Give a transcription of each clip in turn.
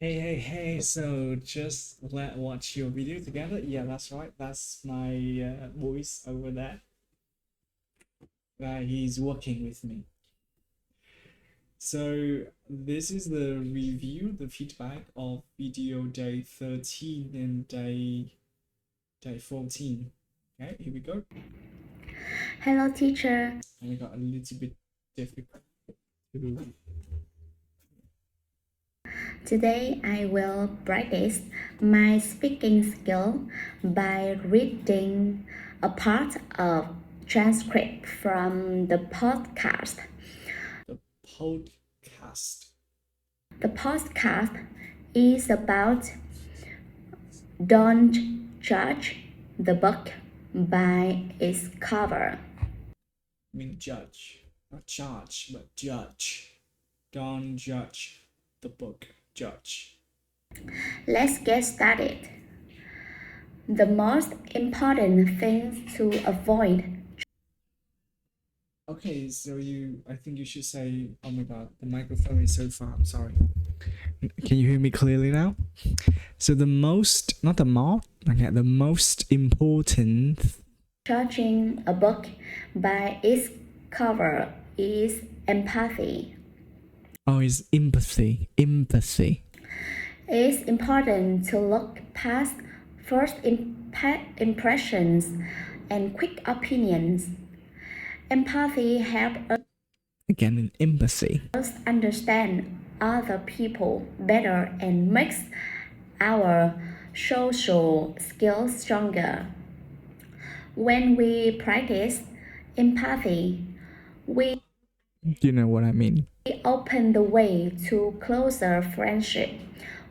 Hey, so just let watch your video together. Yeah, that's right. That's my voice over there. He's working with me. So this is the review, the feedback of video day 13 and day 14. Okay, here we go. Hello, teacher. And I got a little bit difficult to Today I will practice my speaking skill by reading a part of transcript from the podcast. the podcast. The podcast is about don't judge the book by its cover. I mean judge, not charge, but judge. Don't judge the book. Judge. Let's get started. The most important thing to avoid. Okay, so I think you should say, oh my god, the microphone is so far. I'm sorry. Can you hear me clearly now? So the most, not the more, okay, the most important. Judging a book by its cover is empathy. Oh, is empathy. Empathy. It's important to look past first impressions and quick opinions. Empathy helps Again, in empathy. us understand other people better and makes our social skills stronger. When we practice empathy, we Do you know what I mean? open the way to closer friendship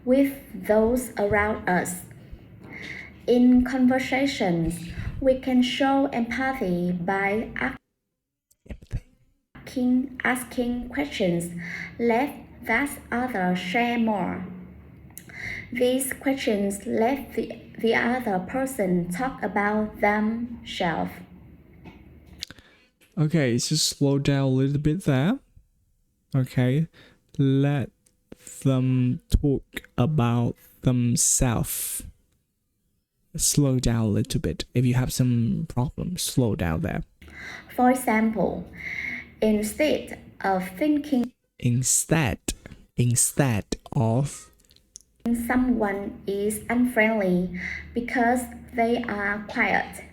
with those around us. In conversations, we can show empathy by Empathy. asking questions. Let that other share more. These questions let the other person talk about themselves. Okay, just slow down a little bit there. Okay, let them talk about themselves. Slow down a little bit. If you have some problems, slow down there. For example, instead of thinking Instead of someone is unfriendly because they are quiet,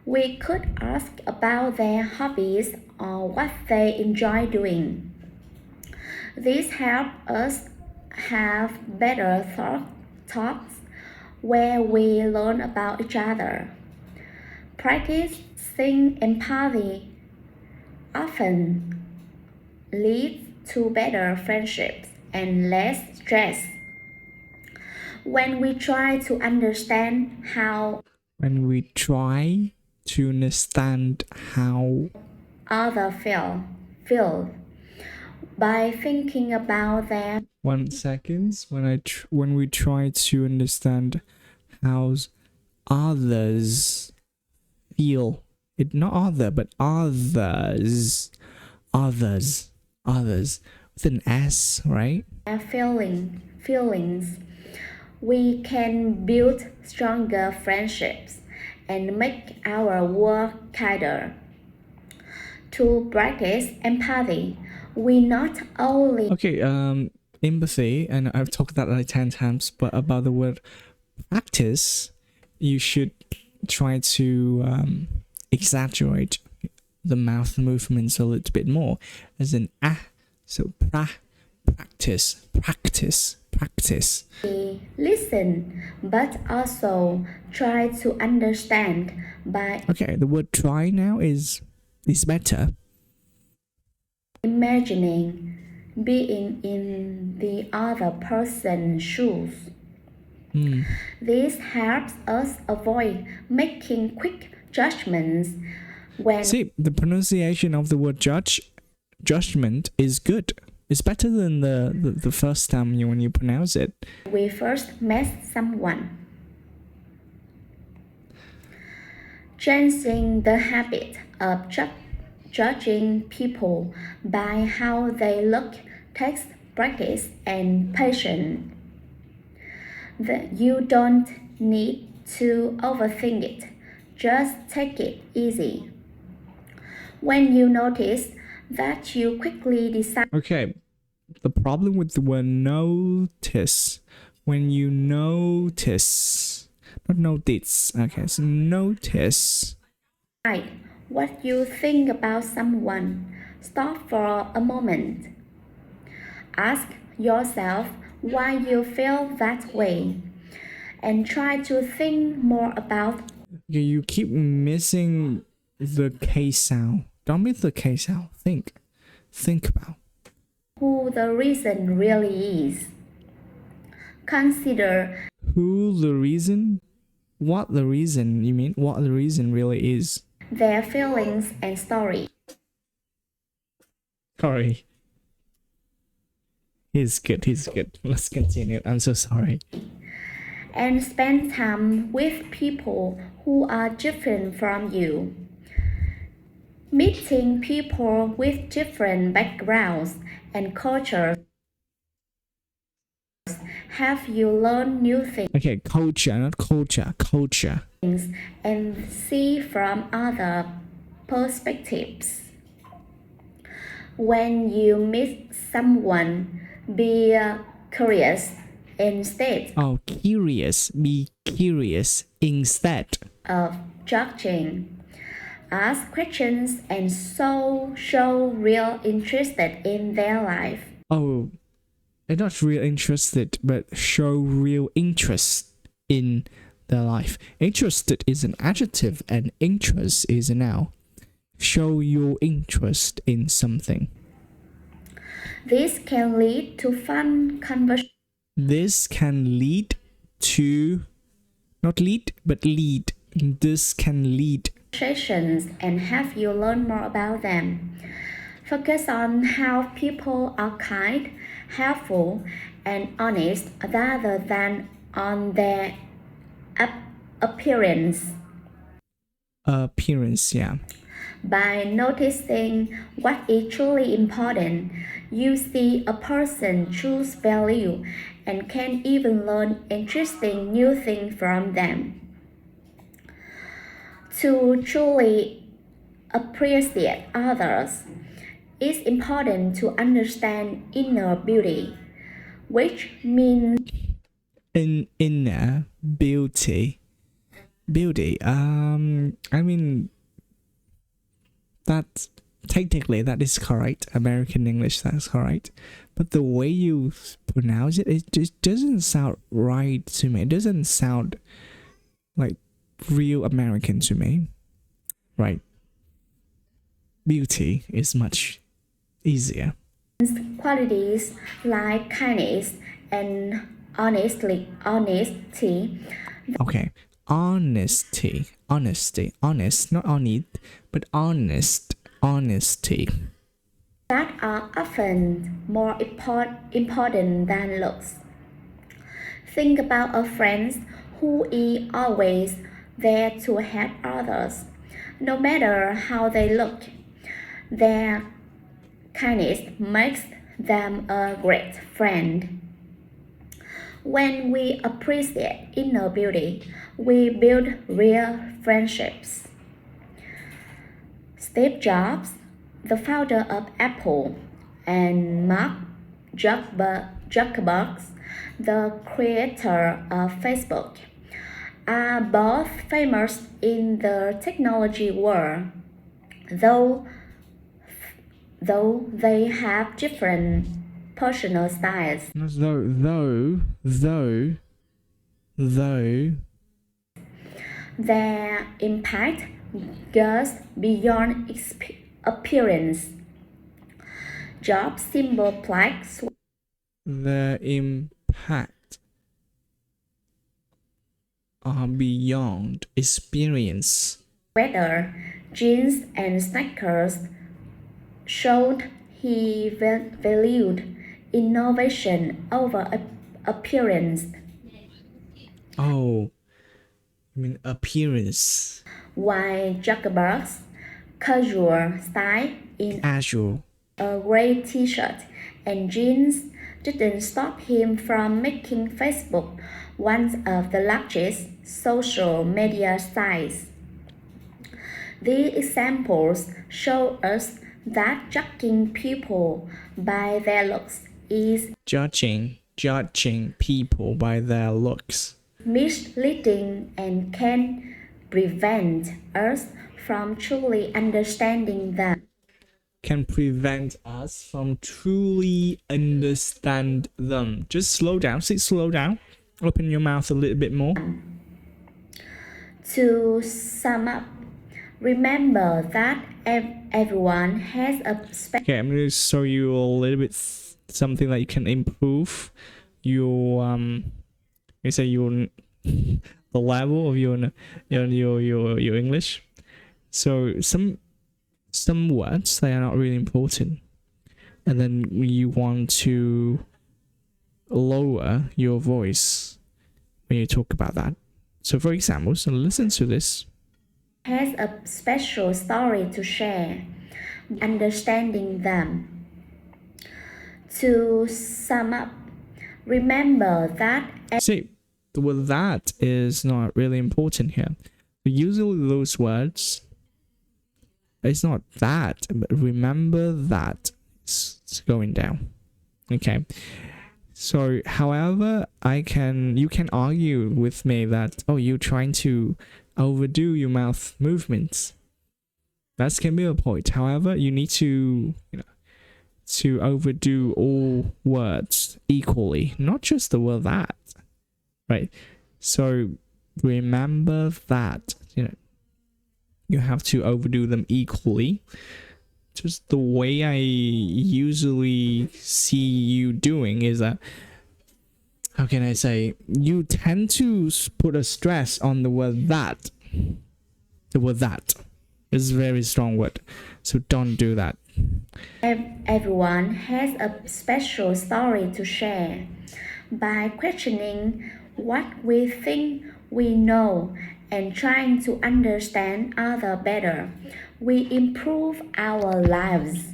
we could ask about their hobbies or what they enjoy doing. This helps us have better thoughts where we learn about each other. Practicing empathy often leads to better friendships and less stress. When we try to understand how when we try to understand how others feel by thinking about their 1 second when we try to understand how others feel, it not other but others with an s, right? feelings, we can build stronger friendships and make our work kinder. To practice empathy, we not only Okay, empathy, and I've talked that like 10 times, but about the word practice, you should try to exaggerate the mouth movements a little bit more, as in so practice. listen but also try to understand by Okay, the word try now is better. imagining being in the other person's shoes. This helps us avoid making quick judgments when See, the pronunciation of the word judgment is good. It's better than the first time when you pronounce it. we first met someone. Changing the habit of judging people by how they look takes practice, and patience. You don't need to overthink it, just take it easy. When you notice that you quickly decide Okay, the problem with the word notice, when you notice, not notice, okay, so notice. what you think about someone, stop for a moment. Ask yourself why you feel that way and try to think more about You keep missing the K sound. Don't miss the K sound. Think about. who the reason really is. Consider Who the reason? What the reason? You mean what the reason really is? their feelings and story. Sorry. He's good. Let's continue. I'm so sorry. And spend time with people who are different from you. Meeting people with different backgrounds and cultures have you learn new things Okay, culture, not culture. Culture. and see from other perspectives. When you meet someone, be curious instead Oh, curious. Be curious instead. of judging. Ask questions and show real interest in their life. Oh, they're not real interested, but show real interest in their life. Interested is an adjective and interest is a noun. Show your interest in something. This can lead to fun conversations This can lead to, not lead, but lead. This can lead. and have you learn more about them. Focus on how people are kind, helpful, and honest rather than on their appearance. Appearance, yeah. By noticing what is truly important, you see a person's true value and can even learn interesting new things from them. To truly appreciate others, it's important to understand inner beauty, which means In inner beauty. Beauty. I mean that technically that is correct. American English, that's correct. But the way you pronounce it, it just doesn't sound right to me. It doesn't sound like real American to me. Right. Beauty is much easier. qualities like kindness and honesty. Okay. Honesty. Honest, not honest, but honest. Honesty. That are often more important than looks. Think about a friend who is always there to help others, no matter how they look. Their kindness makes them a great friend. When we appreciate inner beauty, we build real friendships. Steve Jobs, the founder of Apple, and Mark Zuckerberg, the creator of Facebook, are both famous in the technology world, though they have different personal styles. Though. Their impact goes beyond appearance. Jobs' symbol plaques The impact are beyond experience. whether jeans and sneakers showed he valued innovation over appearance, Oh, I mean appearance. while Zuckerberg's casual style in Casual. a gray t-shirt and jeans didn't stop him from making Facebook one of the largest social media sites. These examples show us that judging people by their looks is Judging people by their looks misleading and can prevent us from truly understanding them. can prevent us from truly understand them. Just slow down. Slow down. Open your mouth a little bit more. To sum up, remember that everyone has a Okay, I'm going to show you a little bit something that you can improve your you say your the level of your English. So some words, they are not really important, and then you want to lower your voice when you talk about that. So for example, so listen to this. has a special story to share, understanding them. To sum up, remember that See, the word that is not really important here. Usually those words, it's not that, but remember that it's going down. Okay. So, however, you can argue with me that, oh, you're trying to overdo your mouth movements. That can be a point. However, you need to, to overdo all words equally, not just the word that, right? So remember that, you have to overdo them equally. Just the way I usually see you doing is that, how can I say, you tend to put a stress on the word that. The word that is a very strong word, so don't do that. everyone has a special story to share. By questioning what we think we know and trying to understand others better, we improve our lives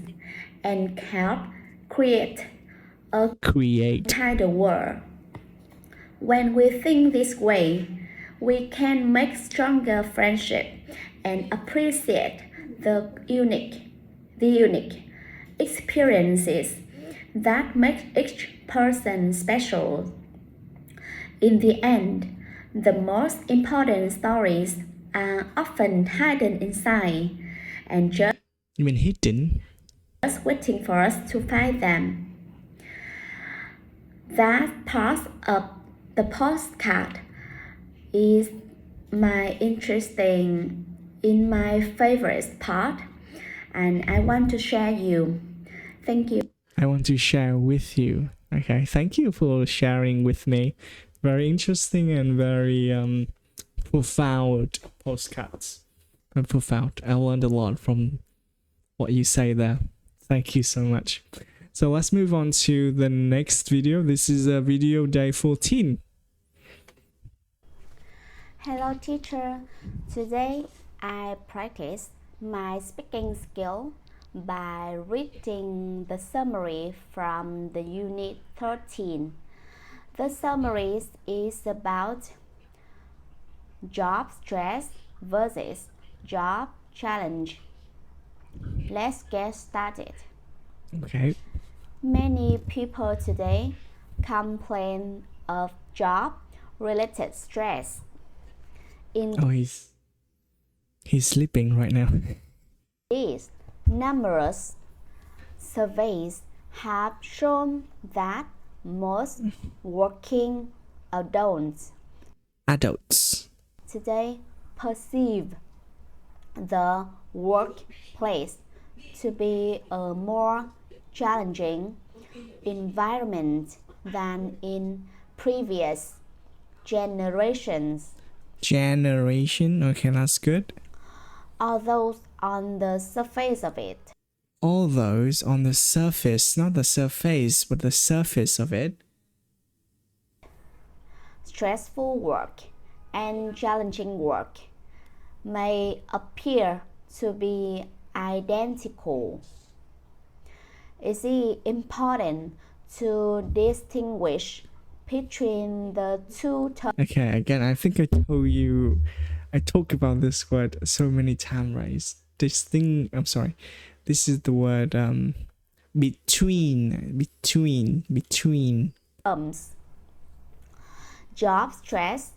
and help create a kinder world. When we think this way, we can make stronger friendship and appreciate the unique experiences that make each person special. In the end, the most important stories are often hidden inside and just You mean hidden? waiting for us to find them. That part of the postcard is my favorite part, and I want to share you. Thank you. I want to share with you. Okay, thank you for sharing with me. Very interesting and very profound postcards. Profound. I learned a lot from what you say there. Thank you so much. So let's move on to the next video. This is video day 14. Hello teacher. Today I practice my speaking skill by reading the summary from the unit 13. The summary is about job stress versus job challenge. Let's get started. Okay. Many people today complain of job-related stress. Oh, he's sleeping right now. These numerous surveys have shown that most working adults today perceive the workplace to be a more challenging environment than in previous generations. Okay, that's good. Although on the surface of it, All those on the surface, not the surface, but the surface of it, stressful work and challenging work may appear to be identical. It is important to distinguish between the two terms. Okay, again, I think I talk about this word so many times, right? I'm sorry. This is the word between. Job stress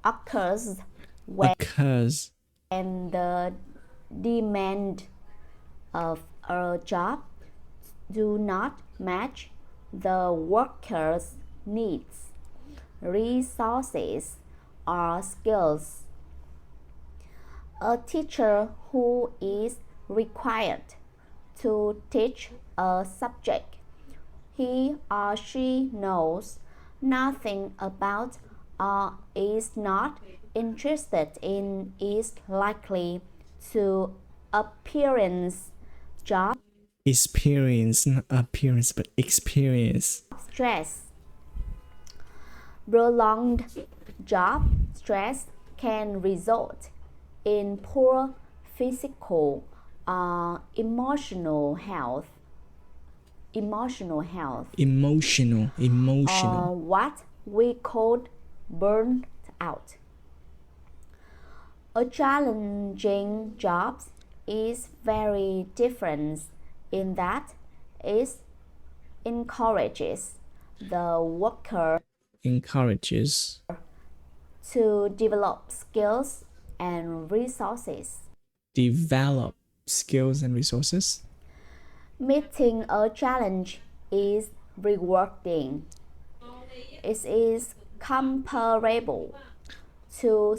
occurs when Occurs. the demand of a job do not match the worker's needs, resources, or skills. A teacher who is required to teach a subject he or she knows nothing about or is not interested in is likely to experience job Experience, not appearance, but experience. stress. Prolonged job stress can result in poor physical or emotional health, or what we call burnt out. A challenging job is very different in that it encourages the worker Encourages. to develop skills and resources. Develop skills and resources. Meeting a challenge is rewarding. It is comparable to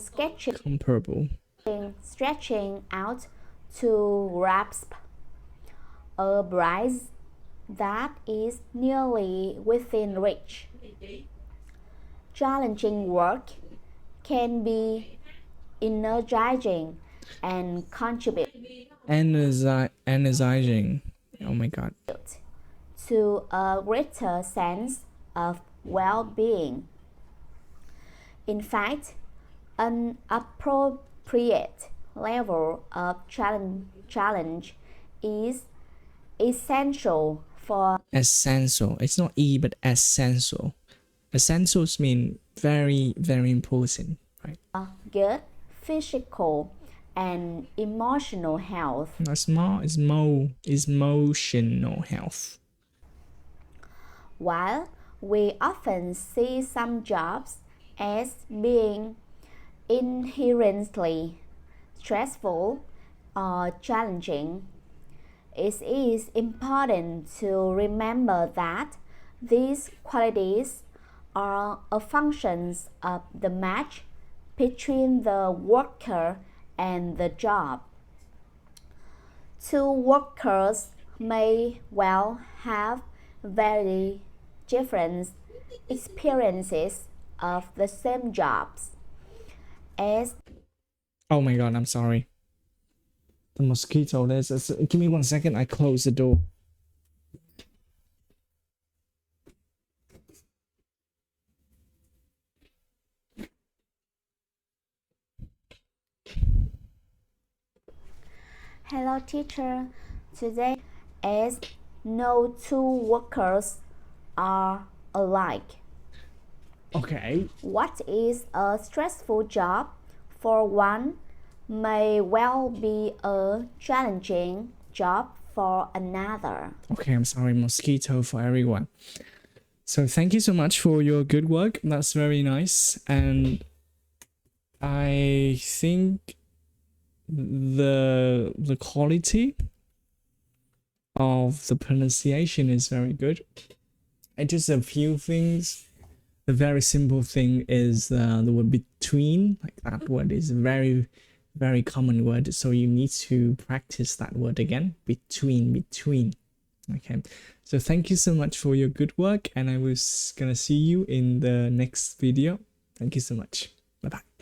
Comparable. stretching out to grasp a prize that is nearly within reach. Challenging work can be energizing and contribute Energizing. Oh my god. to a greater sense of well-being. In fact, an appropriate level of challenge is essential for Essential. It's not E, but essential. Essentials mean very, very important, right? good physical and emotional health. Smart is emotional health. While we often see some jobs as being inherently stressful or challenging, it is important to remember that these qualities are a function of the match between the worker and the job. Two workers may well have very different experiences of the same jobs. As Oh my god, I'm sorry. The mosquito, give me 1 second, I close the door. hello teacher, today as no two workers are alike. Okay. What is a stressful job for one may well be a challenging job for another. Okay, I'm sorry, mosquito for everyone. So thank you so much for your good work. That's very nice. And I think the quality of the pronunciation is very good. And just a few things. The very simple thing is the word between. Like that word is a very, very common word. So you need to practice that word again. Between. Okay. So thank you so much for your good work. And I was gonna see you in the next video. Thank you so much. Bye bye.